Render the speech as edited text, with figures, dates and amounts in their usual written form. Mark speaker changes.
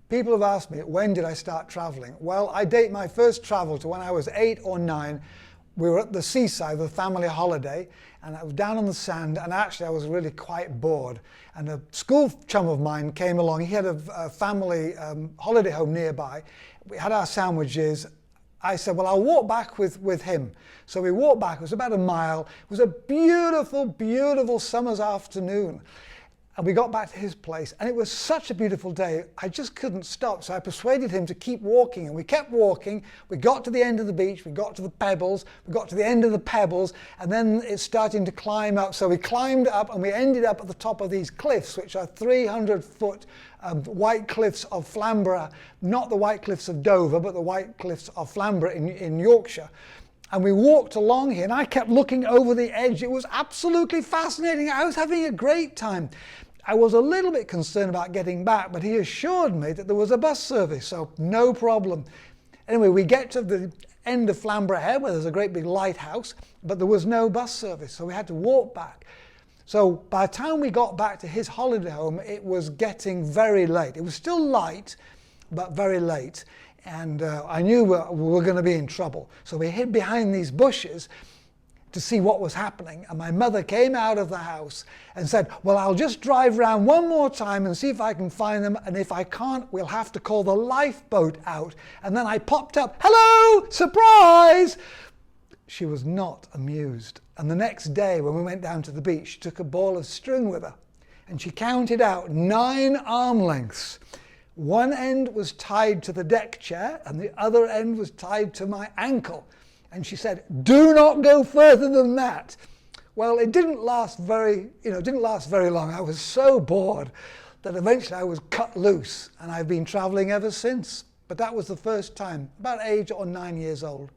Speaker 1: People have asked me, when did I start traveling? Well, I date my first travel to when I was 8 or 9. We were at the seaside with a family holiday, and I was down on the sand, and actually I was really quite bored. And a school chum of mine came along. He had a family holiday home nearby. We had our sandwiches. I said, well, I'll walk back with him. So we walked back. It was about a mile. It was a beautiful, beautiful summer's afternoon. And we got back to his place, and it was such a beautiful day, I just couldn't stop. So I persuaded him to keep walking, and we kept walking. We got to the end of the beach, we got to the pebbles, we got to the end of the pebbles, and then it's starting to climb up. So we climbed up, and we ended up at the top of these cliffs, which are 300-foot white cliffs of Flamborough, not the white cliffs of Dover, but the white cliffs of Flamborough in Yorkshire. And we walked along here, and I kept looking over the edge. It was absolutely fascinating. I was having a great time. I was a little bit concerned about getting back, but he assured me that there was a bus service, so no problem. Anyway, we get to the end of Flamborough Head, where there's a great big lighthouse, but there was no bus service, so we had to walk back. So by the time we got back to his holiday home, it was getting very late. It was still light, but very late. And I knew we were going to be in trouble. So we hid behind these bushes to see what was happening. And my mother came out of the house and said, well, I'll just drive around one more time and see if I can find them. And if I can't, we'll have to call the lifeboat out. And then I popped up, hello, surprise! She was not amused. And the next day when we went down to the beach, she took a ball of string with her. And she counted out 9 arm lengths. One end was tied to the deck chair and the other end was tied to my ankle. And she said, do not go further than that. Well, it didn't last very long. I was so bored that eventually I was cut loose, and I've been traveling ever since. But that was the first time, about 8 or 9 years old.